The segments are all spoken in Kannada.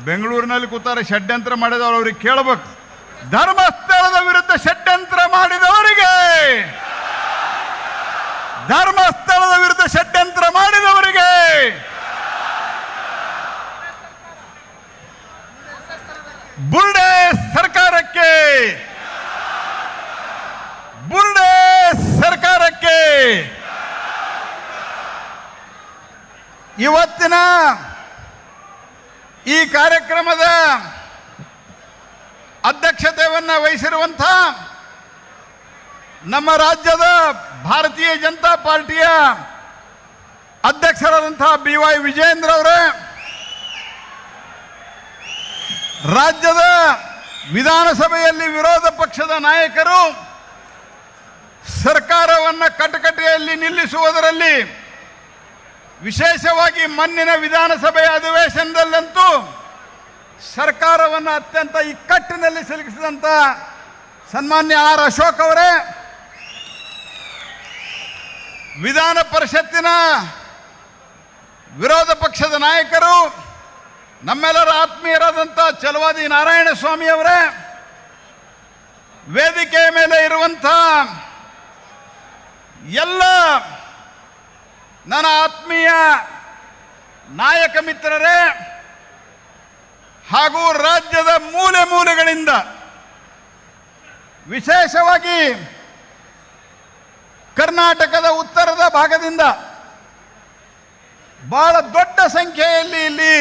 ಬೆಂಗಳೂರಿನಲ್ಲಿ ಕೂತಾರೆ ಷಡ್ಯಂತ್ರ ಮಾಡಿದವರು ಅವ್ರಿಗೆ ಕೇಳಬೇಕು. ಧರ್ಮಸ್ಥಳದ ವಿರುದ್ಧ ಷಡ್ಯಂತ್ರ ಮಾಡಿದವರಿಗೆ, ಧರ್ಮಸ್ಥಳದ ವಿರುದ್ಧ ಷಡ್ಯಂತ್ರ ಮಾಡಿದವರಿಗೆ ಬುರ್ಡೆ ಸರ್ಕಾರಕ್ಕೆ, ಬುರ್ಡೆ ಸರ್ಕಾರಕ್ಕೆ ಇವತ್ತಿನ ಈ ಕಾರ್ಯಕ್ರಮದ ಅಧ್ಯಕ್ಷತೆಯನ್ನು ವಹಿಸಿರುವಂಥ ನಮ್ಮ ರಾಜ್ಯದ ಭಾರತೀಯ ಜನತಾ ಪಾರ್ಟಿಯ ಅಧ್ಯಕ್ಷರಾದಂಥ BY ವಿಜಯೇಂದ್ರ ಅವರೇ, ರಾಜ್ಯದ ವಿಧಾನಸಭೆಯಲ್ಲಿ ವಿರೋಧ ಪಕ್ಷದ ನಾಯಕರು ಸರ್ಕಾರವನ್ನು ಕಟಕಟೆಯಲ್ಲಿ ನಿಲ್ಲಿಸುವುದರಲ್ಲಿ, ವಿಶೇಷವಾಗಿ ಮೊನ್ನಿನ ವಿಧಾನಸಭೆಯ ಅಧಿವೇಶನದಲ್ಲಂತೂ ಸರ್ಕಾರವನ್ನು ಅತ್ಯಂತ ಇಕ್ಕಟ್ಟಿನಲ್ಲಿ ಸಿಲುಕಿಸಿದಂಥ ಸನ್ಮಾನ್ಯ R. ಅಶೋಕ್ ಅವರೇ, ವಿಧಾನ ಪರಿಷತ್ತಿನ ವಿರೋಧ ಪಕ್ಷದ ನಾಯಕರು, ನಮ್ಮೆಲ್ಲರ ಆತ್ಮೀಯರಾದಂಥ ಛಲವಾದಿ ನಾರಾಯಣಸ್ವಾಮಿ ಅವರೇ, ವೇದಿಕೆಯ ಮೇಲೆ ಇರುವಂಥ ಎಲ್ಲ ನನ್ನ ಆತ್ಮೀಯ ನಾಯಕ ಮಿತ್ರರೇ ಹಾಗೂ ರಾಜ್ಯದ ಮೂಲೆ ಮೂಲೆಗಳಿಂದ, ವಿಶೇಷವಾಗಿ ಕರ್ನಾಟಕದ ಉತ್ತರದ ಭಾಗದಿಂದ ಬಹಳ ದೊಡ್ಡ ಸಂಖ್ಯೆಯಲ್ಲಿ ಇಲ್ಲಿ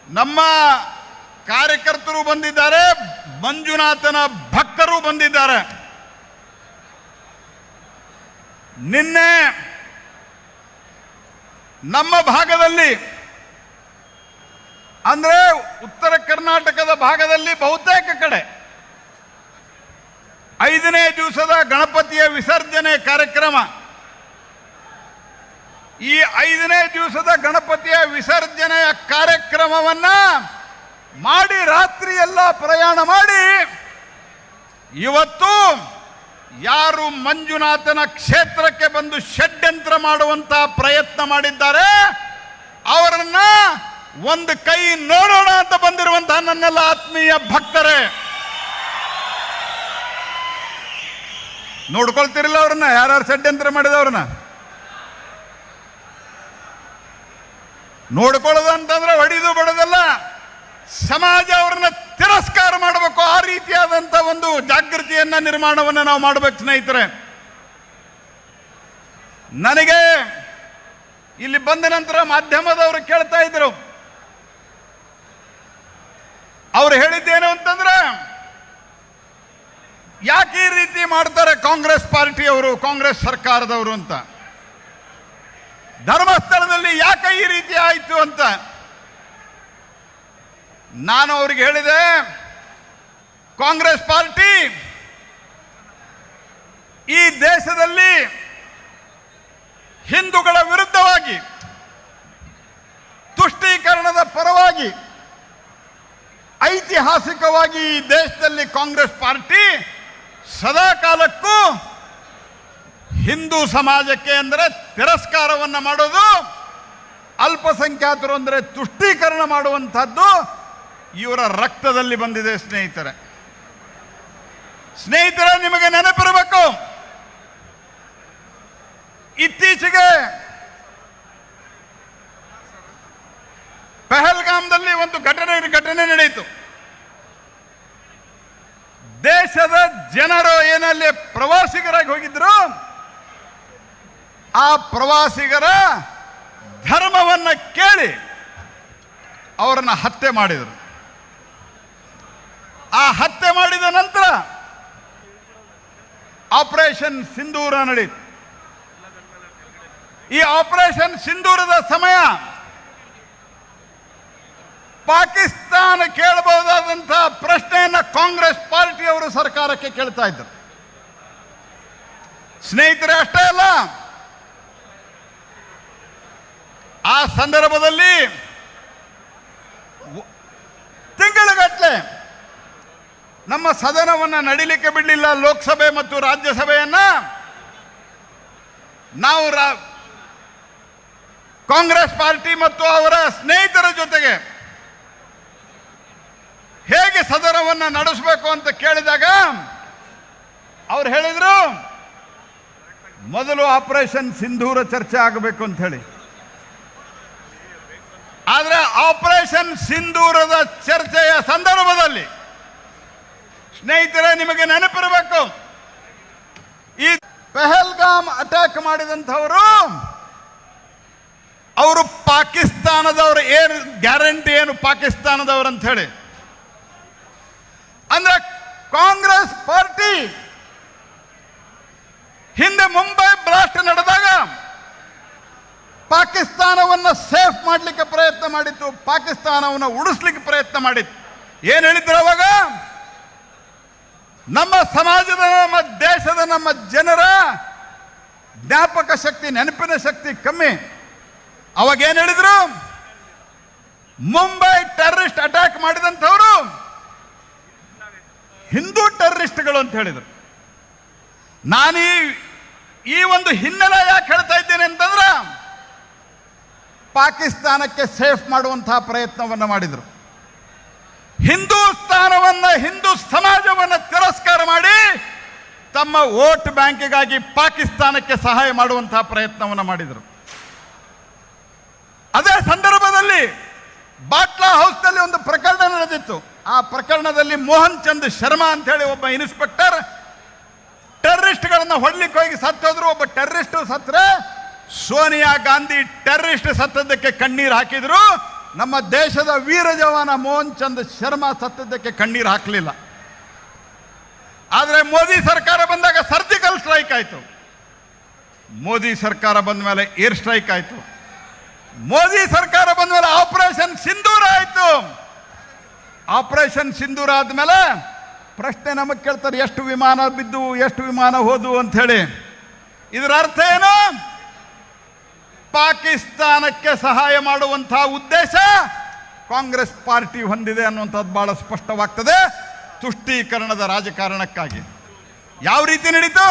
ನಮ್ಮ ಕಾರ್ಯಕರ್ತರು ಬಂದಿದ್ದಾರೆ, ಮಂಜುನಾಥನ ಭಕ್ತರು ಬಂದಿದ್ದಾರೆ. ನಿನ್ನೆ ನಮ್ಮ ಭಾಗದಲ್ಲಿ, ಅಂದರೆ ಉತ್ತರ ಕರ್ನಾಟಕದ ಭಾಗದಲ್ಲಿ ಬಹುತೇಕ ಕಡೆ 5ನೇ ದಿವಸದ ಗಣಪತಿಯ ವಿಸರ್ಜನೆ ಕಾರ್ಯಕ್ರಮ, ಈ 5ನೇ ದಿವಸದ ಗಣಪತಿಯ ವಿಸರ್ಜನೆಯ ಕಾರ್ಯಕ್ರಮವನ್ನು ಮಾಡಿ ರಾತ್ರಿ ಎಲ್ಲ ಪ್ರಯಾಣ ಮಾಡಿ ಇವತ್ತು ಯಾರು ಮಂಜುನಾಥನ ಕ್ಷೇತ್ರಕ್ಕೆ ಬಂದು ಷಡ್ಯಂತ್ರ ಮಾಡುವಂತ ಪ್ರಯತ್ನ ಮಾಡಿದ್ದಾರೆ ಅವರನ್ನ ಒಂದು ಕೈ ನೋಡೋಣ ಅಂತ ಬಂದಿರುವಂತಹ ನನ್ನೆಲ್ಲ ಆತ್ಮೀಯ ಭಕ್ತರೇ, ನೋಡ್ಕೊಳ್ತಿರಲಿಲ್ಲ ಅವ್ರನ್ನ, ಯಾರ್ಯಾರು ಷಡ್ಯಂತ್ರ ಮಾಡಿದವ್ರನ್ನ ನೋಡ್ಕೊಳ್ಳೋದು ಅಂತಂದ್ರೆ ಹೊಡಿದು ಬಡೋದಲ್ಲ, ಸಮಾಜ ಅವ್ರನ್ನ ತಿರಸ್ಕಾರ ಮಾಡಬೇಕು. ಆ ರೀತಿಯಾದಂಥ ಒಂದು ಜಾಗೃತಿಯನ್ನ ನಿರ್ಮಾಣವನ್ನು ನಾವು ಮಾಡಬೇಕು ಸ್ನೇಹಿತರೆ. ನನಗೆ ಇಲ್ಲಿ ಬಂದ ನಂತರ ಮಾಧ್ಯಮದವರು ಕೇಳ್ತಾ ಇದ್ರು, ಅವ್ರು ಹೇಳಿದ್ದೇನು ಅಂತಂದ್ರೆ, ಯಾಕೆ ಈ ರೀತಿ ಮಾಡ್ತಾರೆ ಕಾಂಗ್ರೆಸ್ ಪಾರ್ಟಿಯವರು, ಕಾಂಗ್ರೆಸ್ ಸರ್ಕಾರದವರು ಅಂತ, ಧರ್ಮಸ್ಥಳದಲ್ಲಿ ಯಾಕೆ ಈ ರೀತಿ ಆಯಿತು ಅಂತ. ನಾನು ಅವ್ರಿಗೆ ಹೇಳಿದೆ, ಕಾಂಗ್ರೆಸ್ ಪಾರ್ಟಿ ಈ ದೇಶದಲ್ಲಿ ಹಿಂದೂಗಳ ವಿರುದ್ಧವಾಗಿ, ತುಷ್ಟೀಕರಣದ ಪರವಾಗಿ, ಐತಿಹಾಸಿಕವಾಗಿ ಈ ದೇಶದಲ್ಲಿ ಕಾಂಗ್ರೆಸ್ ಪಾರ್ಟಿ ಸದಾ ಕಾಲಕ್ಕೂ ಹಿಂದೂ ಸಮಾಜಕ್ಕೆ ಅಂದರೆ ತಿರಸ್ಕಾರವನ್ನು ಮಾಡೋದು, ಅಲ್ಪಸಂಖ್ಯಾತರು ಅಂದರೆ ತುಷ್ಟೀಕರಣ ಮಾಡುವಂಥದ್ದು ಇವರ ರಕ್ತದಲ್ಲಿ ಬಂದಿದೆ ಸ್ನೇಹಿತರೆ. ನಿಮಗೆ ನೆನಪಿರಬೇಕು, ಇತ್ತೀಚೆಗೆ ಪಹಲ್ಗಾಮ್ದಲ್ಲಿ ಒಂದು ಘಟನೆ ನಡೆಯಿತು. ದೇಶದ ಜನರು ಏನಲ್ಲಿ ಪ್ರವಾಸಿಗರಾಗಿ ಹೋಗಿದ್ರು, ಆ ಪ್ರವಾಸಿಗರ ಧರ್ಮವನ್ನು ಕೇಳಿ ಅವರನ್ನು ಹತ್ಯೆ ಮಾಡಿದರು. ಆ ಹತ್ಯೆ ಮಾಡಿದ ನಂತರ ಆಪರೇಷನ್ ಸಿಂಧೂರ ನಡೆಯಿತು. ಈ ಆಪರೇಷನ್ ಸಿಂಧೂರದ ಸಮಯ ಪಾಕಿಸ್ತಾನ ಕೇಳಬಹುದಾದಂತಹ ಪ್ರಶ್ನೆಯನ್ನು ಕಾಂಗ್ರೆಸ್ ಪಾರ್ಟಿಯವರು ಸರ್ಕಾರಕ್ಕೆ ಕೇಳ್ತಾ ಇದ್ದರು. ಸ್ನೇಹಿತರೆ, ಅಷ್ಟೇ ಅಲ್ಲ, ಆ ಸಂದರ್ಭದಲ್ಲಿ ತಿಂಗಳುಗಟ್ಟಲೆ ನಮ್ಮ ಸದನವನ್ನು ನಡೀಲಿಕ್ಕೆ ಬಿಡಲಿಲ್ಲ. ಲೋಕಸಭೆ ಮತ್ತು ರಾಜ್ಯಸಭೆಯನ್ನ ನಾವು ಕಾಂಗ್ರೆಸ್ ಪಾರ್ಟಿ ಮತ್ತು ಅವರ ಸ್ನೇಹಿತರ ಜೊತೆಗೆ ಹೇಗೆ ಸದನವನ್ನು ನಡೆಸಬೇಕು ಅಂತ ಕೇಳಿದಾಗ ಅವ್ರು ಹೇಳಿದ್ರು ಮೊದಲು ಆಪರೇಷನ್ ಸಿಂಧೂರ ಚರ್ಚೆ ಆಗಬೇಕು ಅಂತ ಹೇಳಿ. ಆದರೆ ಆಪರೇಷನ್ ಸಿಂಧೂರದ ಚರ್ಚೆಯ ಸಂದರ್ಭದಲ್ಲಿ ಸ್ನೇಹಿತರೆ, ನಿಮಗೆ ನೆನಪಿರಬೇಕು, ಈ ಪಹಲ್ಗಾಮ್ ಅಟ್ಯಾಕ್ ಮಾಡಿದಂಥವರು ಅವರು ಪಾಕಿಸ್ತಾನದವರು. ಏನು ಗ್ಯಾರಂಟಿ ಏನು ಪಾಕಿಸ್ತಾನದವರು ಅಂತ ಹೇಳಿ? ಅಂದ್ರೆ ಕಾಂಗ್ರೆಸ್ ಪಾರ್ಟಿ ಹಿಂದೆ ಮುಂಬೈ ಬ್ಲಾಸ್ಟ್ ನಡೆದಾಗ ಪಾಕಿಸ್ತಾನವನ್ನು ಸೇಫ್ ಮಾಡಲಿಕ್ಕೆ ಪ್ರಯತ್ನ ಮಾಡಿತ್ತು, ಪಾಕಿಸ್ತಾನವನ್ನು ಉಳಿಸ್ಲಿಕ್ಕೆ ಪ್ರಯತ್ನ ಮಾಡಿತ್ತು. ಏನು ಹೇಳಿದ್ರು ಅವಾಗ? ನಮ್ಮ ಸಮಾಜದ, ನಮ್ಮ ದೇಶದ, ನಮ್ಮ ಜನರ ಜ್ಞಾಪಕ ಶಕ್ತಿ, ನೆನಪಿನ ಶಕ್ತಿ ಕಮ್ಮಿ. ಅವಾಗ ಏನು ಹೇಳಿದ್ರು? ಮುಂಬೈ ಟೆರರಿಸ್ಟ್ ಅಟ್ಯಾಕ್ ಮಾಡಿದಂಥವರು ಹಿಂದೂ ಟೆರರಿಸ್ಟ್ಗಳು ಅಂತ ಹೇಳಿದರು. ನಾನು ಈ ಒಂದು ಹಿನ್ನೆಲೆ ಯಾಕೆ ಹೇಳ್ತಾ ಇದ್ದೇನೆ ಅಂತಂದ್ರೆ, ಪಾಕಿಸ್ತಾನಕ್ಕೆ ಸೇಫ್ ಮಾಡುವಂತಹ ಪ್ರಯತ್ನವನ್ನು ಮಾಡಿದರು. ಹಿಂದೂಸ್ತಾನವನ್ನು, ಹಿಂದೂ ಸಮಾಜವನ್ನು ತಿರಸ್ಕಾರ ಮಾಡಿ ತಮ್ಮ ವೋಟ್ ಬ್ಯಾಂಕಿಗಾಗಿ ಪಾಕಿಸ್ತಾನಕ್ಕೆ ಸಹಾಯ ಮಾಡುವಂತಹ ಪ್ರಯತ್ನವನ್ನು ಮಾಡಿದರು. ಅದೇ ಸಂದರ್ಭದಲ್ಲಿ ಬಾಟ್ಲಾ ಹೌಸ್ನಲ್ಲಿ ಒಂದು ಪ್ರಕರಣ ನಡೆದಿತ್ತು. ಆ ಪ್ರಕರಣದಲ್ಲಿ ಮೋಹನ್ ಚಂದ್ ಶರ್ಮಾ ಅಂತ ಹೇಳಿ ಒಬ್ಬ ಇನ್ಸ್ಪೆಕ್ಟರ್ ಟೆರರಿಸ್ಟ್ಗಳನ್ನು ಹೊಡ್ಲಿಕ್ಕೆ ಹೋಗಿ ಸತ್ತೋದ್ರು. ಒಬ್ಬ ಟೆರರಿಸ್ಟ್ ಸತ್ರೆ ಸೋನಿಯಾ ಗಾಂಧಿ ಟೆರರಿಸ್ಟ್ ಸತ್ತದ್ದಕ್ಕೆ ಕಣ್ಣೀರು ಹಾಕಿದ್ರು. ನಮ್ಮ ದೇಶದ ವೀರ ಜವಾನ ಮೋಹನ್ ಚಂದ್ ಶರ್ಮಾ ಸತ್ತದ್ದಕ್ಕೆ ಕಣ್ಣೀರು ಹಾಕಲಿಲ್ಲ. ಆದರೆ ಮೋದಿ ಸರ್ಕಾರ ಬಂದಾಗ ಸರ್ಜಿಕಲ್ ಸ್ಟ್ರೈಕ್ ಆಯಿತು. ಮೋದಿ ಸರ್ಕಾರ ಬಂದ ಮೇಲೆ ಏರ್ ಸ್ಟ್ರೈಕ್ ಆಯಿತು. ಮೋದಿ ಸರ್ಕಾರ ಬಂದ ಮೇಲೆ ಆಪರೇಷನ್ ಸಿಂಧೂರ ಆಯಿತು. ಆಪರೇಷನ್ ಸಿಂಧೂರ ಆದ್ಮೇಲೆ ಪ್ರಶ್ನೆ ನಮಗೆ ಕೇಳ್ತಾರೆ, ಎಷ್ಟು ವಿಮಾನ ಬಿದ್ದು, ಎಷ್ಟು ವಿಮಾನ ಹೋದು ಅಂತ ಹೇಳಿ. ಇದರ ಅರ್ಥ ಏನು? ಪಾಕಿಸ್ತಾನಕ್ಕೆ ಸಹಾಯ ಮಾಡುವಂತಹ ಉದ್ದೇಶ ಕಾಂಗ್ರೆಸ್ ಪಾರ್ಟಿ ಹೊಂದಿದೆ ಅನ್ನುವಂಥದ್ದು ಬಹಳ ಸ್ಪಷ್ಟವಾಗ್ತದೆ. ತುಷ್ಟೀಕರಣದ ರಾಜಕಾರಣಕ್ಕಾಗಿ ಯಾವ ರೀತಿ ನಡೀತು?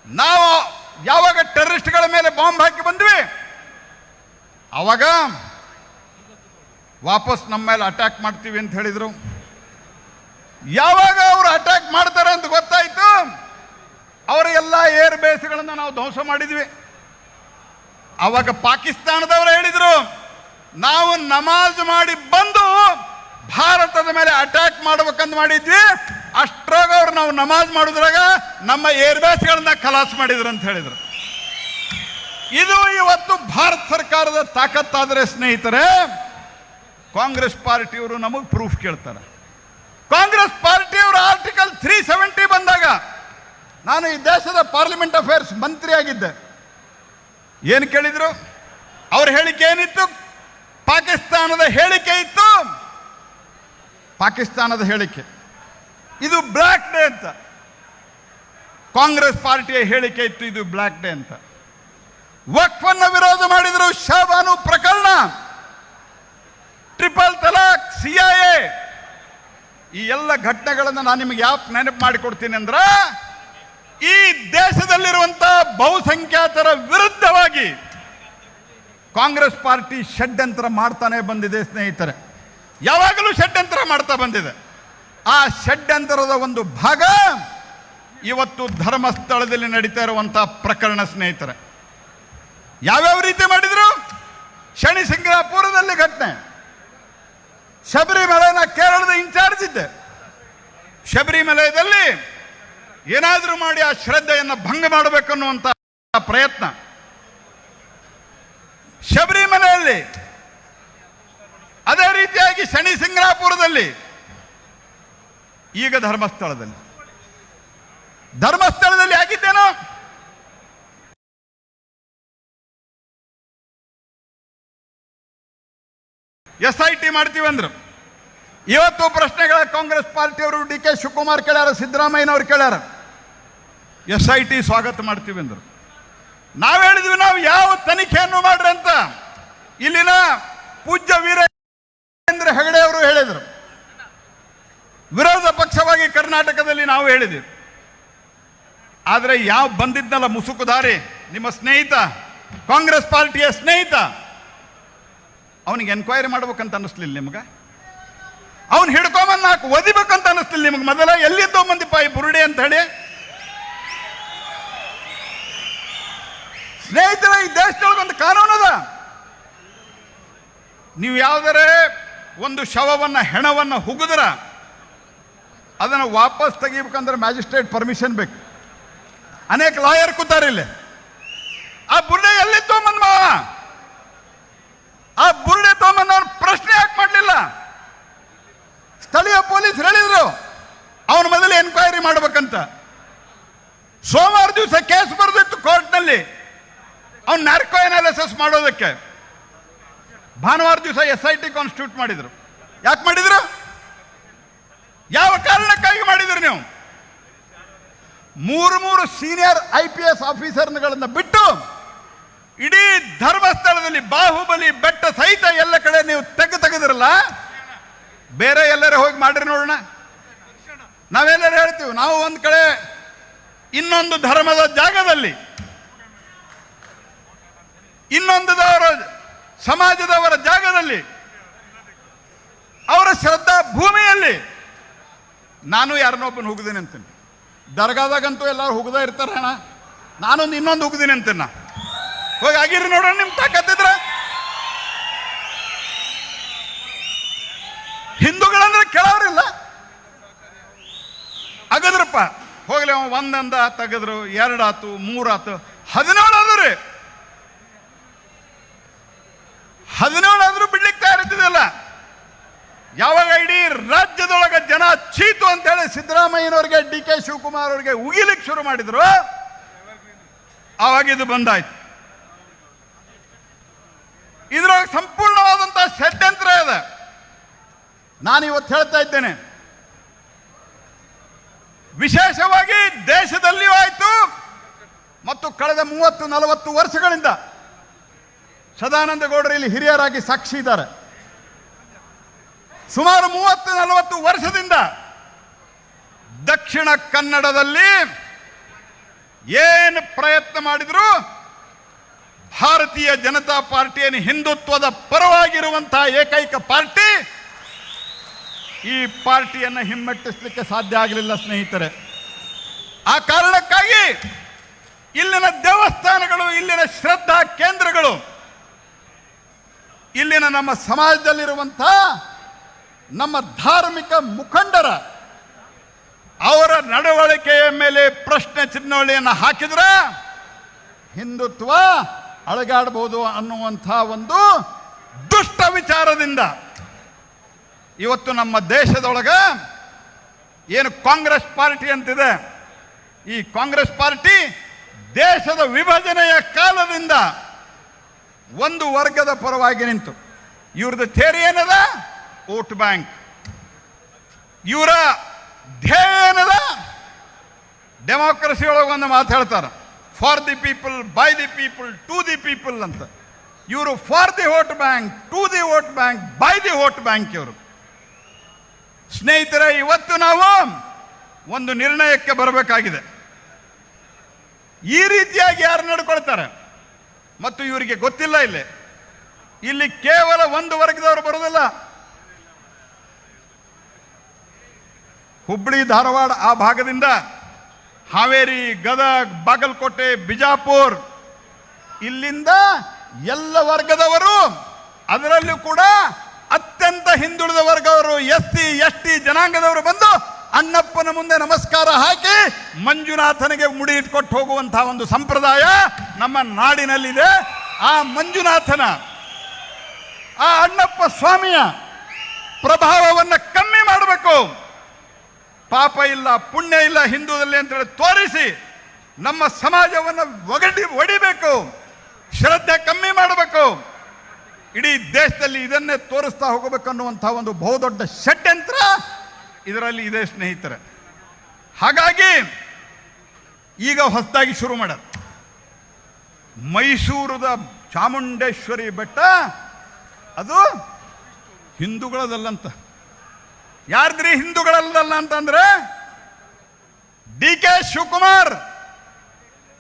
ನಾವು ಯಾವಾಗ ಟೆರರಿಸ್ಟ್ಗಳ ಮೇಲೆ ಬಾಂಬ್ ಹಾಕಿ ಬಂದ್ವಿ, ಅವಾಗ ವಾಪಸ್ ನಮ್ಮ ಮೇಲೆ ಅಟ್ಯಾಕ್ ಮಾಡ್ತೀವಿ ಅಂತ ಹೇಳಿದರು. ಯಾವಾಗ ಅವರು ಅಟ್ಯಾಕ್ ಮಾಡ್ತಾರೆ ಅಂತ ಗೊತ್ತಾಯ್ತು, ಅವರ ಎಲ್ಲ ಏರ್ ಬೇಸ್ಗಳನ್ನು ನಾವು ಧ್ವಂಸ ಮಾಡಿದ್ವಿ. ಅವಾಗ ಪಾಕಿಸ್ತಾನದವರು ಹೇಳಿದರು, ನಾವು ನಮಾಜ್ ಮಾಡಿ ಬಂದು ಭಾರತದ ಮೇಲೆ ಅಟ್ಯಾಕ್ ಮಾಡ್ಬೇಕಂತ ಮಾಡಿದ್ವಿ. ಅಷ್ಟ್ರಾಗ ಅವ್ರು ನಾವು ನಮಾಜ್ ಮಾಡಿದ್ರಾಗ ನಮ್ಮ ಏರ್ ಬೇಸ್ಗಳನ್ನ ಖಲಾಸ್ ಮಾಡಿದ್ರು ಅಂತ ಹೇಳಿದರು. ಇದು ಇವತ್ತು ಭಾರತ ಸರ್ಕಾರದ ತಾಕತ್ತಾದರೆ ಸ್ನೇಹಿತರೆ, ಕಾಂಗ್ರೆಸ್ ಪಾರ್ಟಿಯವರು ನಮಗೆ ಪ್ರೂಫ್ ಕೇಳ್ತಾರೆ. ಕಾಂಗ್ರೆಸ್ ಪಾರ್ಟಿಯವರು ಆರ್ಟಿಕಲ್ 370 ಬಂದಾಗ ನಾನು ಈ ದೇಶದ ಪಾರ್ಲಿಮೆಂಟ್ ಅಫೇರ್ಸ್ ಮಂತ್ರಿ ಆಗಿದ್ದೆ. ಏನು ಕೇಳಿದ್ರು? ಅವ್ರ ಹೇಳಿಕೆ ಏನಿತ್ತು? ಪಾಕಿಸ್ತಾನದ ಹೇಳಿಕೆ ಇತ್ತು. ಪಾಕಿಸ್ತಾನದ ಹೇಳಿಕೆ ಇದು ಬ್ಲ್ಯಾಕ್ ಡೇ ಅಂತ. ಕಾಂಗ್ರೆಸ್ ಪಾರ್ಟಿಯ ಹೇಳಿಕೆ ಇತ್ತು, ಇದು ಬ್ಲ್ಯಾಕ್ ಡೇ ಅಂತ. ವಕ್ಫನ್ನು ವಿರೋಧ ಮಾಡಿದ್ರು. ಶಾಬಾನು ಪ್ರಕರಣ, ಟ್ರಿಪಲ್ ತಲಾಕ್, CIA, ಈ ಎಲ್ಲ ಘಟನೆಗಳನ್ನು ನಾನು ನಿಮಗೆ ಯಾಕೆ ನೆನಪು ಮಾಡಿಕೊಡ್ತೀನಿ ಅಂದ್ರೆ, ಈ ದೇಶದಲ್ಲಿರುವಂತಹ ಬಹುಸಂಖ್ಯಾತರ ವಿರುದ್ಧವಾಗಿ ಕಾಂಗ್ರೆಸ್ ಪಾರ್ಟಿ ಷಡ್ಯಂತ್ರ ಮಾಡ್ತಾನೆ ಬಂದಿದೆ ಸ್ನೇಹಿತರೆ. ಯಾವಾಗಲೂ ಷಡ್ಯಂತ್ರ ಮಾಡ್ತಾ ಬಂದಿದೆ. ಆ ಷಡ್ಯಂತ್ರದ ಒಂದು ಭಾಗ ಇವತ್ತು ಧರ್ಮಸ್ಥಳದಲ್ಲಿ ನಡೀತಾ ಇರುವಂತಹ ಪ್ರಕರಣ ಸ್ನೇಹಿತರೆ. ಯಾವ್ಯಾವ ರೀತಿ ಮಾಡಿದ್ರು? ಶನಿ ಸಿಂಗಾಪುರದಲ್ಲಿ ಘಟನೆ. ಶಬರಿಮಲೆನ ಕೇರಳದ ಇನ್ಚಾರ್ಜ್ ಇದ್ದೆ. ಶಬರಿಮಲೆಯಲ್ಲಿ ಏನಾದರೂ ಮಾಡಿ ಆ ಶ್ರದ್ಧೆಯನ್ನು ಭಂಗ ಮಾಡಬೇಕನ್ನುವಂಥ ಪ್ರಯತ್ನ ಶಬರಿಮಲೆಯಲ್ಲಿ. ಅದೇ ರೀತಿಯಾಗಿ ಶನಿ ಸಿಂಗಾಪುರದಲ್ಲಿ, ಈಗ ಧರ್ಮಸ್ಥಳದಲ್ಲಿ ಆಗಿದ್ದೇನೋ. SIT ಮಾಡ್ತೀವಿ ಅಂದ್ರು. ಇವತ್ತು ಪ್ರಶ್ನೆಗಳ ಕಾಂಗ್ರೆಸ್ ಪಾರ್ಟಿಯವರು DK ಶಿವಕುಮಾರ್ ಕೇಳ್ಯಾರ, ಸಿದ್ದರಾಮಯ್ಯನವ್ರು ಕೇಳ್ಯಾರ. SIT ಸ್ವಾಗತ ಮಾಡ್ತೀವಿ ಅಂದರು. ನಾವು ಹೇಳಿದ್ವಿ, ನಾವು ಯಾವ ತನಿಖೆಯನ್ನು ಮಾಡ್ರಿ ಅಂತ. ಇಲ್ಲಿನ ಪೂಜ್ಯ ವೀರೇಂದ್ರ ಹೆಗಡೆ ಅವರು ಹೇಳಿದರು. ವಿರೋಧ ಪಕ್ಷವಾಗಿ ಕರ್ನಾಟಕದಲ್ಲಿ ನಾವು ಹೇಳಿದ್ವಿ. ಆದರೆ ಯಾವ ಬಂದಿದ್ನಲ್ಲ ಮುಸುಕುದಾರಿ, ನಿಮ್ಮ ಸ್ನೇಹಿತ, ಕಾಂಗ್ರೆಸ್ ಪಾರ್ಟಿಯ ಸ್ನೇಹಿತ, ಅವನಿಗೆ ಎನ್ಕ್ವೈರಿ ಮಾಡ್ಬೇಕಂತ ಅನ್ನಿಸ್ಲಿಲ್ಲ ನಿಮ್ಗೆ? ಅವನು ಹಿಡ್ಕೊಂಬಂದು ನಾಲ್ಕು ಒದಿಬೇಕಂತ ಅನಿಸ್ತಿಲ್ಲ ನಿಮಗೆ? ಮೊದಲ ಎಲ್ಲಿದ್ದೋ ಮಂದಿಪ್ಪ ಈ ಬುರುಡೆ ಅಂತ ಹೇಳಿ. ಸ್ನೇಹಿತರ, ಈ ದೇಶದೊಳಗೊಂದು ಕಾನೂನು ಅದ. ನೀವು ಯಾವುದರೆ ಒಂದು ಶವವನ್ನು, ಹೆಣವನ್ನು ಹುಗಿದ್ರ ಅದನ್ನು ವಾಪಸ್ ತೆಗಿಬೇಕಂದ್ರೆ ಮ್ಯಾಜಿಸ್ಟ್ರೇಟ್ ಪರ್ಮಿಷನ್ ಬೇಕು. ಅನೇಕ ಲಾಯರ್ ಕೂತಾರೆ ಇಲ್ಲಿ. ಆ ಬುರುಡೆ ಎಲ್ಲಿ ತೊಗೊಂಬಂದ? ಆ ಬುರುಡೆ ತೊಗೊಂಬಂದ ಅವ್ನು ಪ್ರಶ್ನೆ ಯಾಕೆ ಮಾಡಲಿಲ್ಲ? ಸ್ಥಳೀಯ ಪೊಲೀಸ್ ಹೇಳಿದ್ರು ಅವನ ಮೊದಲು ಎನ್ಕ್ವೈರಿ ಮಾಡ್ಬೇಕಂತ. ಸೋಮವಾರ ದಿವಸ ಕೇಸ್ ಬರೆದಿತ್ತು ಕೋರ್ಟ್ನಲ್ಲಿ ಅವ್ನು ನಾರ್ಕೋ ಅನಾಲಿಸಿಸ್ ಮಾಡೋದಕ್ಕೆ. ಭಾನುವಾರ ದಿವಸ SIT ಕಾನ್ಸ್ಟಿಟ್ಯೂಟ್ ಮಾಡಿದ್ರು. ಯಾಕೆ ಮಾಡಿದ್ರು? ಯಾವ ಕಾರಣಕ್ಕಾಗಿ ಮಾಡಿದ್ರು? ನೀವು ಮೂರು ಸೀನಿಯರ್ IPS ಆಫೀಸರ್ಗಳನ್ನು ಬಿಟ್ಟು ಇಡೀ ಧರ್ಮಸ್ಥಳದಲ್ಲಿ ಬಾಹುಬಲಿ ಬೆಟ್ಟ ಸಹಿತ ಎಲ್ಲ ಕಡೆ ನೀವು ತೆಗೆದಿರಲ್ಲ. ಬೇರೆ ಎಲ್ಲರೂ ಹೋಗಿ ಮಾಡ್ರಿ ನೋಡೋಣ. ನಾವೆಲ್ಲರೂ ಹೇಳ್ತೀವಿ, ನಾವು ಒಂದು ಕಡೆ ಇನ್ನೊಂದು ಧರ್ಮದ ಜಾಗದಲ್ಲಿ, ಇನ್ನೊಂದದವರ ಸಮಾಜದವರ ಜಾಗದಲ್ಲಿ, ಅವರ ಶ್ರದ್ಧಾ ಭೂಮಿಯಲ್ಲಿ ನಾನು ಯಾರನ್ನೊಬ್ಬನ ಹುಗಿದೀನಿ ಅಂತೀನಿ. ದರ್ಗಾದಾಗಂತೂ ಎಲ್ಲರೂ ಹುಗ್ದ ಇರ್ತಾರೆ. ಅಣ್ಣ ನಾನೊಂದು ಇನ್ನೊಂದು ಹುಗಿದೀನಿ ಅಂತೀನ. ಹೋಗಿ ಆಗಿರಿ ನೋಡೋಣ ನಿಮ್ ತಾಕತ್ತಿದ್ರ. ಹಿಂದೂಗಳಂದ್ರೆ ಕೇಳೋರಿಲ್ಲ. ಅಗದ್ರಪ್ಪ ಹೋಗ್ಲಿ, ಅವ ಒಂದಂದ ತೆಗೆದ್ರು, 2 ಆತು, 3 ಆತು, 17 ಆದ್ರಿ. 17 ಆದ್ರೂ ಬಿಡ್ಲಿಕ್ಕೆ ತಯಾರಿದ್ದಿಲ್ಲ. ಯಾವಾಗ ಇಡೀ ರಾಜ್ಯದೊಳಗೆ ಜನ ಚೀತು ಅಂತ ಹೇಳಿ ಸಿದ್ದರಾಮಯ್ಯನವ್ರಿಗೆ, DK ಶಿವಕುಮಾರ್ ಅವ್ರಿಗೆ ಉಗಿಲಿಕ್ಕೆ ಶುರು ಮಾಡಿದ್ರು, ಆವಾಗ ಇದು ಬಂದಾಯ್ತು. ಇದ್ರೊಳಗೆ ಸಂಪೂರ್ಣವಾದಂತಹ ಷಡ್ಯಂತ್ರ ಇದೆ. ನಾನು ಇವತ್ತು ಹೇಳ್ತಾ ಇದ್ದೇನೆ, ವಿಶೇಷವಾಗಿ ದೇಶದಲ್ಲಿಯೂ ಆಯಿತು ಮತ್ತು ಕಳೆದ 30-40 ವರ್ಷಗಳಿಂದ ಸದಾನಂದ ಗೌಡರು ಇಲ್ಲಿ ಹಿರಿಯರಾಗಿ ಸಾಕ್ಷಿ ಇದ್ದಾರೆ. ಸುಮಾರು 30-40 ವರ್ಷದಿಂದ ದಕ್ಷಿಣ ಕನ್ನಡದಲ್ಲಿ ಏನು ಪ್ರಯತ್ನ ಮಾಡಿದ್ರು ಭಾರತೀಯ ಜನತಾ ಪಾರ್ಟಿಯನ್ನು ಹಿಂದುತ್ವದ ಪರವಾಗಿರುವಂತಹ ಏಕೈಕ ಪಾರ್ಟಿ, ಈ ಪಾರ್ಟಿಯನ್ನು ಹಿಮ್ಮೆಟ್ಟಿಸಲಿಕ್ಕೆ ಸಾಧ್ಯ ಆಗಲಿಲ್ಲ ಸ್ನೇಹಿತರೆ. ಆ ಕಾರಣಕ್ಕಾಗಿ ಇಲ್ಲಿನ ದೇವಸ್ಥಾನಗಳು, ಇಲ್ಲಿನ ಶ್ರದ್ಧಾ ಕೇಂದ್ರಗಳು, ಇಲ್ಲಿನ ನಮ್ಮ ಸಮಾಜದಲ್ಲಿರುವಂತಹ ನಮ್ಮ ಧಾರ್ಮಿಕ ಮುಖಂಡರ ಅವರ ನಡವಳಿಕೆಯ ಮೇಲೆ ಪ್ರಶ್ನೆ ಚಿಹ್ನೆಯನ್ನು ಹಾಕಿದ್ರೆ ಹಿಂದುತ್ವ ಅಳಗಾಡಬಹುದು ಅನ್ನುವಂಥ ಒಂದು ದುಷ್ಟ ವಿಚಾರದಿಂದ ಇವತ್ತು ನಮ್ಮ ದೇಶದೊಳಗ ಏನು ಕಾಂಗ್ರೆಸ್ ಪಾರ್ಟಿ ಅಂತಿದೆ, ಈ ಕಾಂಗ್ರೆಸ್ ಪಾರ್ಟಿ ದೇಶದ ವಿಭಜನೆಯ ಕಾಲದಿಂದ ಒಂದು ವರ್ಗದ ಪರವಾಗಿ ನಿಂತು, ಇವ್ರದ್ದು ಥೇರಿ ಏನದ? Vote bank. ಇವರ ಧ್ಯೇಯ ಏನದ? ಡೆಮಾಕ್ರಸಿ ಒಳಗೆ ಒಂದು ಮಾತು ಹೇಳ್ತಾರೆ, for the people, by the people, to the people ಅಂತ. ಇವರು for the vote bank, to the vote bank, by the vote bank ಇವರು. ಸ್ನೇಹಿತರೆ, ಇವತ್ತು ನಾವು ಒಂದು ನಿರ್ಣಯಕ್ಕೆ ಬರಬೇಕಾಗಿದೆ. ಈ ರೀತಿಯಾಗಿ ಯಾರು ನಡ್ಕೊಳ್ತಾರೆ ಮತ್ತು ಇವರಿಗೆ ಗೊತ್ತಿಲ್ಲ, ಇಲ್ಲಿ ಕೇವಲ ಒಂದು ವರ್ಗದವರು ಬರೋದಿಲ್ಲ. ಹುಬ್ಬಳ್ಳಿ, ಧಾರವಾಡ ಆ ಭಾಗದಿಂದ ಹಾವೇರಿ, ಗದಗ್, ಬಾಗಲಕೋಟೆ, ಬಿಜಾಪುರ್, ಇಲ್ಲಿಂದ ಎಲ್ಲ ವರ್ಗದವರು, ಅದರಲ್ಲೂ ಕೂಡ ಅತ್ಯಂತ ಹಿಂದುಳಿದ ವರ್ಗವರು, SC ST ಜನಾಂಗದವರು ಬಂದು ಅಣ್ಣಪ್ಪನ ಮುಂದೆ ನಮಸ್ಕಾರ ಹಾಕಿ ಮಂಜುನಾಥನಿಗೆ ಮುಡಿ ಇಟ್ಕೊಟ್ಟು ಹೋಗುವಂತಹ ಒಂದು ಸಂಪ್ರದಾಯ ನಮ್ಮ ನಾಡಿನಲ್ಲಿದೆ. ಆ ಮಂಜುನಾಥನ, ಆ ಅಣ್ಣಪ್ಪ ಸ್ವಾಮಿಯ ಪ್ರಭಾವವನ್ನು ಕಮ್ಮಿ ಮಾಡಬೇಕು. ಪಾಪ ಇಲ್ಲ, ಪುಣ್ಯ ಇಲ್ಲ ಹಿಂದೂದಲ್ಲಿ ಅಂತೇಳಿ ತೋರಿಸಿ ನಮ್ಮ ಸಮಾಜವನ್ನು ಒಡಿಬೇಕು, ಶ್ರದ್ಧೆ ಕಮ್ಮಿ ಮಾಡಬೇಕು. ಇಡೀ ದೇಶದಲ್ಲಿ ಇದನ್ನೇ ತೋರಿಸ್ತಾ ಹೋಗಬೇಕು ಅನ್ನುವಂಥ ಒಂದು ಬಹುದೊಡ್ಡ ಷಡ್ಯಂತ್ರ ಇದರಲ್ಲಿ ಇದೆ ಸ್ನೇಹಿತರೆ. ಹಾಗಾಗಿ ಈಗ ಹೊಸದಾಗಿ ಶುರು ಮಾಡೋದು ಮೈಸೂರದ ಚಾಮುಂಡೇಶ್ವರಿ ಬೆಟ್ಟ, ಅದು ಹಿಂದೂಗಳದಲ್ಲಂತ. ಯಾರ್ದ್ರಿ ಹಿಂದೂಗಳಲ್ಲ ಅಂತಂದ್ರೆ DK ಶಿವಕುಮಾರ್,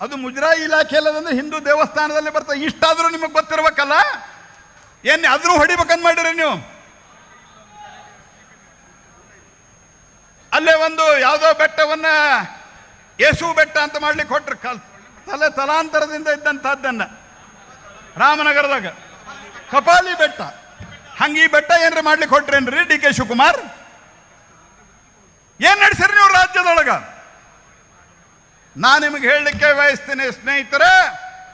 ಅದು ಮುಜರಾಯಿ ಇಲಾಖೆಯಲ್ಲದಂದ್ರೆ ಹಿಂದೂ ದೇವಸ್ಥಾನದಲ್ಲಿ ಬರ್ತದೆ. ಇಷ್ಟಾದರೂ ನಿಮಗೆ ಗೊತ್ತಿರ್ಬೇಕಲ್ಲ, ಏನು ಆದರೂ ಹೊಡಿಬೇಕಂತ ಮಾಡಿರಿ ನೀವು. ಅಲ್ಲೇ ಒಂದು ಯಾವುದೋ ಬೆಟ್ಟವನ್ನ ಯೇಸು ಬೆಟ್ಟ ಅಂತ ಮಾಡ್ಲಿಕ್ಕೆ ಹೊಟ್ರು, ತಲಾಂತರದಿಂದ ಇದ್ದಂಥದ್ದನ್ನ ರಾಮನಗರದಾಗ ಕಪಾಲಿ ಬೆಟ್ಟ. ಹಂಗೆ ಈ ಬೆಟ್ಟ ಏನ್ರಿ ಮಾಡ್ಲಿಕ್ಕೆ ಹೊಟ್ರೇನ್ರಿ ಡಿ ಕೆ ಶಿವಕುಮಾರ್? ಏನ್ ನಡೆಸಿರಿ ನೀವು ರಾಜ್ಯದೊಳಗ? ನಾನು ನಿಮಗೆ ಹೇಳಲಿಕ್ಕೆ ಬಯಸ್ತೀನಿ ಸ್ನೇಹಿತರೆ,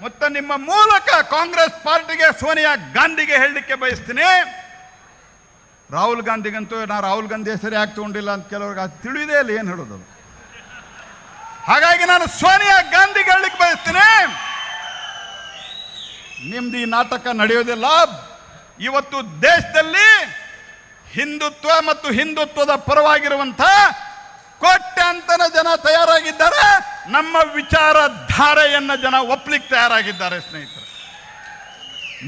ಮತ್ತು ನಿಮ್ಮ ಮೂಲಕ ಕಾಂಗ್ರೆಸ್ ಪಾರ್ಟಿಗೆ, ಸೋನಿಯಾ ಗಾಂಧಿಗೆ ಹೇಳಲಿಕ್ಕೆ ಬಯಸ್ತೀನಿ. ರಾಹುಲ್ ಗಾಂಧಿಗಂತೂ ನಾ ರಾಹುಲ್ ಗಾಂಧಿ ಹೆಸರು ಯಾಕೆ ತಗೊಂಡಿಲ್ಲ ಅಂತ ಕೆಲವ್ರಿಗೆ ಅದು ತಿಳಿದೇ ಇಲ್ಲ ಏನು ಹೇಳೋದು. ಹಾಗಾಗಿ ನಾನು ಸೋನಿಯಾ ಗಾಂಧಿಗೆ ಹೇಳಲಿಕ್ಕೆ ಬಯಸ್ತೀನಿ, ನಿಮ್ದು ಈ ನಾಟಕ ನಡೆಯೋದಿಲ್ಲ. ಇವತ್ತು ದೇಶದಲ್ಲಿ ಹಿಂದುತ್ವ ಮತ್ತು ಹಿಂದುತ್ವದ ಪರವಾಗಿರುವಂಥ ಕೋಟ್ಯಾಂತರ ಜನ ತಯಾರಾಗಿದ್ದಾರೆ. ನಮ್ಮ ವಿಚಾರಧಾರೆಯನ್ನ ಜನ ಒಪ್ಲಿಕ್ಕೆ ತಯಾರಾಗಿದ್ದಾರೆ ಸ್ನೇಹಿತರೆ.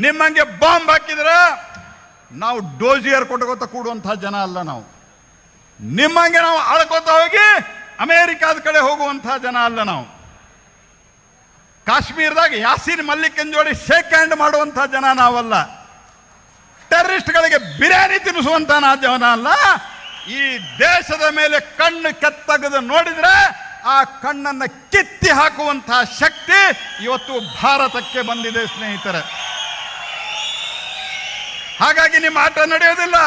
ನಿಮ್ಮಂಗೆ ಬಾಂಬ್ ಹಾಕಿದ್ರೆ ನಾವು ಡೋಜಿಯರ್ ಕೊಟ್ಕೋತ ಕೂಡುವಂತಹ ಜನ ಅಲ್ಲ. ನಾವು ನಿಮ್ಮಂಗೆ ನಾವು ಆಳ್ಕೋತ ಹೋಗಿ ಅಮೇರಿಕಾದ ಕಡೆ ಹೋಗುವಂತಹ ಜನ ಅಲ್ಲ. ನಾವು ಕಾಶ್ಮೀರದಾಗ ಯಾಸೀನ್ ಮಲ್ಲಿಕನ್ ಜೋಡಿ ಶೇಕ್ ಹ್ಯಾಂಡ್ ಮಾಡುವಂತಹ ಜನ ನಾವಲ್ಲ. ಟೆರರಿಸ್ಟ್ಗಳಿಗೆ ಬಿರಿಯಾನಿ ತಿನ್ನಿಸುವಂತ ಜನ ಅಲ್ಲ. ಈ ದೇಶದ ಮೇಲೆ ಕಣ್ಣು ಕೆತ್ತಗದು ನೋಡಿದ್ರೆ ಆ ಕಣ್ಣನ್ನು ಕಿತ್ತಿ ಹಾಕುವಂತಹ ಶಕ್ತಿ ಇವತ್ತು ಭಾರತಕ್ಕೆ ಬಂದಿದೆ ಸ್ನೇಹಿತರೆ. ಹಾಗಾಗಿ ನಿಮ್ಮ ಆಟ ನಡೆಯೋದಿಲ್ಲ.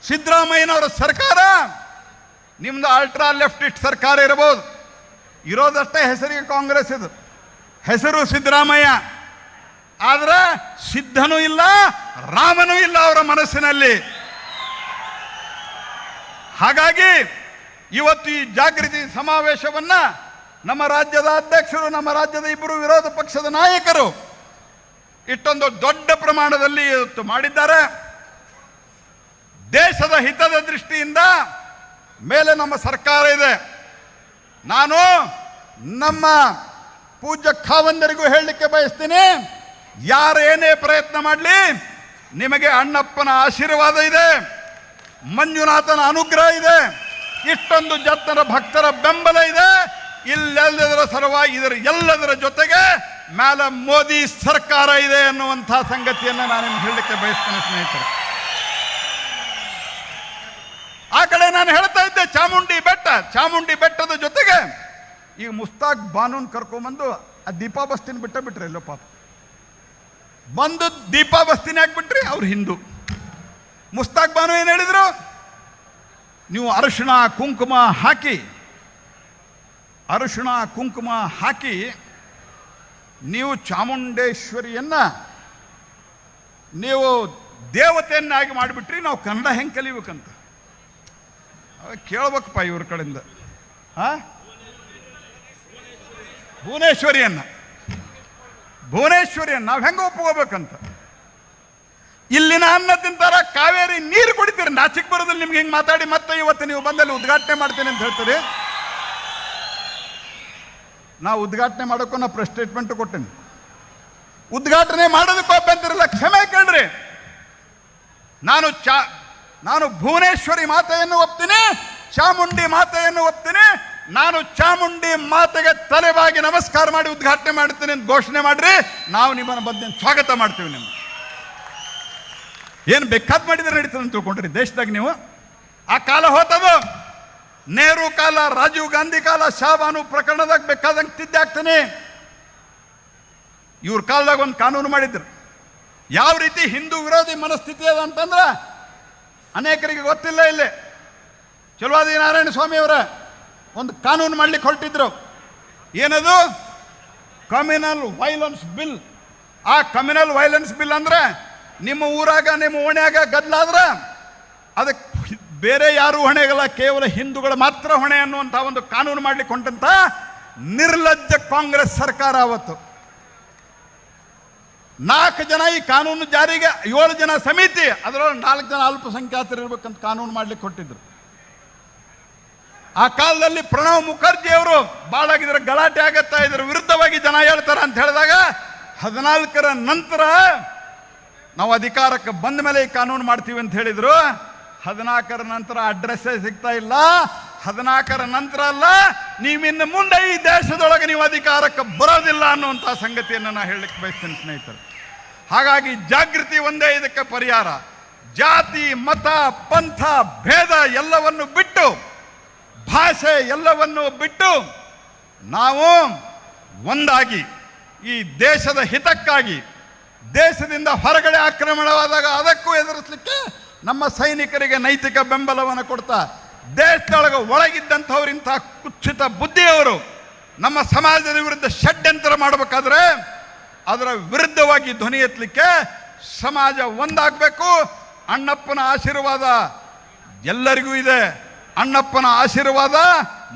ಸಿದ್ದರಾಮಯ್ಯನವರ ಸರ್ಕಾರ ನಿಮ್ದು ಅಲ್ಟ್ರಾ ಲೆಫ್ಟಿಸ್ಟ್ ಸರ್ಕಾರ ಇರಬಹುದು, ಇರೋದಷ್ಟೇ ಹೆಸರಿಗೆ ಕಾಂಗ್ರೆಸ್. ಇದು ಹೆಸರು ಸಿದ್ದರಾಮಯ್ಯ, ಆದ್ರೆ ಸಿದ್ಧನೂ ಇಲ್ಲ, ರಾಮನೂ ಇಲ್ಲ ಅವರ ಮನಸ್ಸಿನಲ್ಲಿ. ಹಾಗಾಗಿ ಇವತ್ತು ಈ ಜಾಗೃತಿ ಸಮಾವೇಶವನ್ನ ನಮ್ಮ ರಾಜ್ಯದ ಅಧ್ಯಕ್ಷರು, ನಮ್ಮ ರಾಜ್ಯದ ಇಬ್ಬರು ವಿರೋಧ ಪಕ್ಷದ ನಾಯಕರು ಇಷ್ಟೊಂದು ದೊಡ್ಡ ಪ್ರಮಾಣದಲ್ಲಿ ಇವತ್ತು ಮಾಡಿದ್ದಾರೆ. ದೇಶದ ಹಿತದ ದೃಷ್ಟಿಯಿಂದ ಮೇಲೆ ನಮ್ಮ ಸರ್ಕಾರ ಇದೆ. ನಾನು ನಮ್ಮ ಪೂಜ್ಯ ಖಾವಂದರಿಗೂ ಹೇಳಲಿಕ್ಕೆ ಬಯಸ್ತೀನಿ, ಯಾರೇನೇ ಪ್ರಯತ್ನ ಮಾಡಲಿ ನಿಮಗೆ ಅಣ್ಣಪ್ಪನ ಆಶೀರ್ವಾದ ಇದೆ, ಮಂಜುನಾಥನ ಅನುಗ್ರಹ ಇದೆ, ಇಷ್ಟೊಂದು ಜತ್ತರ ಭಕ್ತರ ಬೆಂಬಲ ಇದೆ. ಇಲ್ಲೆಲ್ಲದರ ಸಲುವಾಗಿ ಇದರ ಎಲ್ಲದರ ಜೊತೆಗೆ ಮೇಲೆ ಮೋದಿ ಸರ್ಕಾರ ಇದೆ ಅನ್ನುವಂಥ ಸಂಗತಿಯನ್ನು ನಾನು ನಿಮ್ಗೆ ಹೇಳಲಿಕ್ಕೆ ಬಯಸ್ತೇನೆ ಸ್ನೇಹಿತರೆ. ಆ ಕಡೆ ನಾನು ಹೇಳ್ತಾ ಇದ್ದೆ ಚಾಮುಂಡಿ ಬೆಟ್ಟದ ಜೊತೆಗೆ ಈಗ ಮುಸ್ತಾಕ್ ಬಾನೂನ್ ಕರ್ಕೊಂಬಂದು ಆ ದೀಪಾ ಬಸ್ತಿನ ಬಿಟ್ರೆ ಎಲ್ಲೋ ಪಾಪ ಬಂದು ದೀಪಾ ಬಸ್ತಿನ ಹಾಕ್ಬಿಟ್ರಿ. ಅವ್ರು ಹಿಂದೂ. ಮುಸ್ತಾಕ್ ಬಾನು ಏನು ಹೇಳಿದ್ರು? ನೀವು ಅರಿಶಿಣ ಕುಂಕುಮ ಹಾಕಿ ನೀವು ಚಾಮುಂಡೇಶ್ವರಿಯನ್ನ ನೀವು ದೇವತೆಯನ್ನಾಗಿ ಮಾಡಿಬಿಟ್ರಿ, ನಾವು ಕನ್ನಡ ಹೆಂಗೆ ಕಲಿಬೇಕಂತ ಕೇಳ್ಬೇಕಪ್ಪ ಇವ್ರ ಕಡೆಯಿಂದ. ಭುವನೇಶ್ವರಿಯನ್ನ ನಾವು ಹೆಂಗೆ ಒಪ್ಕೋಬೇಕಂತ. ಇಲ್ಲಿನ ಅನ್ನ ತಿಂತಾರ, ಕಾವೇರಿ ನೀರು ಕುಡಿತೀರಿ, ನಾಚಿಕ್ ಬರೋದಿಲ್ಲ ನಿಮ್ಗೆ ಹಿಂಗೆ ಮಾತಾಡಿ. ಮತ್ತೆ ಇವತ್ತು ನೀವು ಬಂದಲ್ಲಿ ಉದ್ಘಾಟನೆ ಮಾಡ್ತೇನೆ ಅಂತ ಹೇಳ್ತೀರಿ. ನಾವು ಉದ್ಘಾಟನೆ ಮಾಡೋಕ್ಕೂ ನಾ ಪ್ರೆಸ್ ಸ್ಟೇಟ್ಮೆಂಟ್ ಕೊಟ್ಟೇನೆ. ಉದ್ಘಾಟನೆ ಮಾಡೋದಕ್ಕೂ ಅಭ್ಯಂತರಿಲ್ಲ, ಕ್ಷಮೆ ಕೇಳ್ರಿ. ನಾನು ಭುವನೇಶ್ವರಿ ಮಾತೆಯನ್ನು ಒಪ್ತೀನಿ, ಚಾಮುಂಡಿ ಮಾತೆಯನ್ನು ಒಪ್ತೀನಿ. ನಾನು ಚಾಮುಂಡಿ ಮಾತೆಗೆ ತಲೆಬಾಗಿ ನಮಸ್ಕಾರ ಮಾಡಿ ಉದ್ಘಾಟನೆ ಮಾಡ್ತೀನಿ ಅಂತ ಘೋಷಣೆ ಮಾಡ್ರಿ. ನಾವು ನಿಮ್ಮನ್ನು ಬಂದು ಸ್ವಾಗತ ಮಾಡ್ತೀವಿ. ನಿಮ್ಮ ಏನು ಬೇಕಾದ್ ಮಾಡಿದ್ರೆ ನಡೀತದೆ ಅಂತ ತಿಳ್ಕೊಂಡ್ರಿ ದೇಶದಾಗ ನೀವು. ಆ ಕಾಲ ಹೋತದು. ನೆಹರು ಕಾಲ, ರಾಜೀವ್ ಗಾಂಧಿ ಕಾಲ, ಶಾಬಾನು ಪ್ರಕರಣದಾಗ ಬೇಕಾದಂಗೆ ತಿದ್ದೆ ಆಗ್ತಾನೆ. ಇವ್ರ ಕಾಲದಾಗ ಒಂದು ಕಾನೂನು ಮಾಡಿದ್ರು. ಯಾವ ರೀತಿ ಹಿಂದೂ ವಿರೋಧಿ ಮನಸ್ಥಿತಿ ಅದ ಅಂತಂದ್ರೆ ಅನೇಕರಿಗೆ ಗೊತ್ತಿಲ್ಲ. ಇಲ್ಲಿ ಚಲುವಾದಿ ನಾರಾಯಣ ಸ್ವಾಮಿ ಅವರ ಒಂದು ಕಾನೂನು ಮಾಡ್ಲಿಕ್ಕೆ ಹೊರಟಿದ್ರು. ಏನದು? Communal violence bill. ಆ ಕಮ್ಯುನಲ್ ವೈಲೆನ್ಸ್ ಬಿಲ್ ಅಂದ್ರೆ ನಿಮ್ಮ ಊರಾಗ, ನಿಮ್ಮ ಓಣ್ಯಾಗ ಗದ್ದಲಾದ್ರ ಅದಕ್ಕೆ ಬೇರೆ ಯಾರು ಹೊಣೆಗಲ್ಲ, ಕೇವಲ ಹಿಂದೂಗಳು ಮಾತ್ರ ಹೊಣೆ ಅನ್ನುವಂಥ ಒಂದು ಕಾನೂನು ಮಾಡ್ಲಿಕ್ಕೆ ಹೊಂಟಂತ ನಿರ್ಲಜ್ಜ ಕಾಂಗ್ರೆಸ್ ಸರ್ಕಾರ. ಅವತ್ತು 4 ಜನ ಈ ಕಾನೂನು ಜಾರಿಗೆ, 7 ಜನ ಸಮಿತಿ, ಅದರೊಳಗೆ 4 ಜನ ಅಲ್ಪಸಂಖ್ಯಾತರು ಇರ್ಬೇಕಂತ ಕಾನೂನು ಮಾಡ್ಲಿಕ್ಕೆ ಹೊಟ್ಟಿದ್ರು. ಆ ಕಾಲದಲ್ಲಿ ಪ್ರಣವ್ ಮುಖರ್ಜಿ ಅವರು ಬಾಳಾಗಿದ್ರೆ ಗಲಾಟೆ ಆಗತ್ತಾ, ಇದ್ರ ವಿರುದ್ಧವಾಗಿ ಜನ ಹೇಳ್ತಾರ ಅಂತ ಹೇಳಿದಾಗ 14ರ ನಂತರ ನಾವು ಅಧಿಕಾರಕ್ಕೆ ಬಂದ ಮೇಲೆ ಈ ಕಾನೂನು ಮಾಡ್ತೀವಿ ಅಂತ ಹೇಳಿದ್ರು. 14ರ ನಂತರ ಅಡ್ರೆಸ್ಸೇ ಸಿಗ್ತಾ ಇಲ್ಲ. 14ರ ನಂತರ ಅಲ್ಲ, ನೀವಿನ್ನು ಮುಂದೆ ಈ ದೇಶದೊಳಗೆ ನೀವು ಅಧಿಕಾರಕ್ಕೆ ಬರೋದಿಲ್ಲ ಅನ್ನುವಂಥ ಸಂಗತಿಯನ್ನು ನಾನು ಹೇಳಲಿಕ್ಕೆ ಬಯಸ್ತೇನೆ ಸ್ನೇಹಿತರು. ಹಾಗಾಗಿ ಜಾಗೃತಿ ಒಂದೇ ಇದಕ್ಕೆ ಪರಿಹಾರ. ಜಾತಿ, ಮತ, ಪಂಥ, ಭೇದ ಎಲ್ಲವನ್ನು ಬಿಟ್ಟು ಭಾಷೆ ಎಲ್ಲವನ್ನು ಬಿಟ್ಟು ನಾವು ಒಂದಾಗಿ ಈ ದೇಶದ ಹಿತಕ್ಕಾಗಿ, ದೇಶದಿಂದ ಹೊರಗಡೆ ಆಕ್ರಮಣವಾದಾಗ ಅದಕ್ಕೂ ಎದುರಿಸಲಿಕ್ಕೆ ನಮ್ಮ ಸೈನಿಕರಿಗೆ ನೈತಿಕ ಬೆಂಬಲವನ್ನು ಕೊಡ್ತಾ, ದೇಶದೊಳಗೆ ಒಳಗಿದ್ದಂಥವ್ರಿಂಥ ಕುತ್ಸಿತ ಬುದ್ಧಿಯವರು ನಮ್ಮ ಸಮಾಜದ ವಿರುದ್ಧ ಷಡ್ಯಂತ್ರ ಮಾಡಬೇಕಾದ್ರೆ ಅದರ ವಿರುದ್ಧವಾಗಿ ಧ್ವನಿ ಎತ್ತಲಿಕ್ಕೆ ಸಮಾಜ ಒಂದಾಗಬೇಕು. ಅಣ್ಣಪ್ಪನ ಆಶೀರ್ವಾದ ಎಲ್ಲರಿಗೂ ಇದೆ. ಅಣ್ಣಪ್ಪನ ಆಶೀರ್ವಾದ,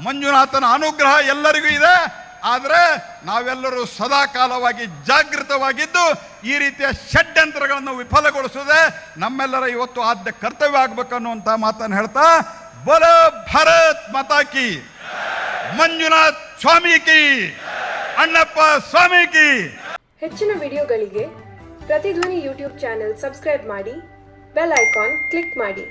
ಮಂಜುನಾಥನ ಅನುಗ್ರಹ ಎಲ್ಲರಿಗೂ ಇದೆ. ಆದರೆ ನಾವೆಲ್ಲರೂ ಸದಾ ಕಾಲವಾಗಿ ಜಾಗೃತವಾಗಿದ್ದು ಈ ರೀತಿಯ ಷಡ್ಯಂತ್ರಗಳನ್ನು ವಿಫಲಗೊಳಿಸುವುದೇ ನಮ್ಮೆಲ್ಲರ ಇವತ್ತು ಆದ್ಯ ಕರ್ತವ್ಯ ಆಗಬೇಕು ಅನ್ನುವಂಥ ಮಾತನ್ನು ಹೇಳ್ತಾ, ಬೋಲೋ ಭಾರತ್ ಮಾತಾ ಕಿ, ಮಂಜುನಾಥ್ ಸ್ವಾಮಿ ಕಿ, ಅಣ್ಣಪ್ಪ ಸ್ವಾಮಿ ಕಿ. ಹೆಚ್ಚಿನ ವಿಡಿಯೋಗಳಿಗೆ ಪ್ರತಿಧ್ವನಿ ಯೂಟ್ಯೂಬ್ ಚಾನೆಲ್ ಸಬ್ಸ್ಕ್ರೈಬ್ ಮಾಡಿ, ಬೆಲ್ ಐಕಾನ್ ಕ್ಲಿಕ್ ಮಾಡಿ.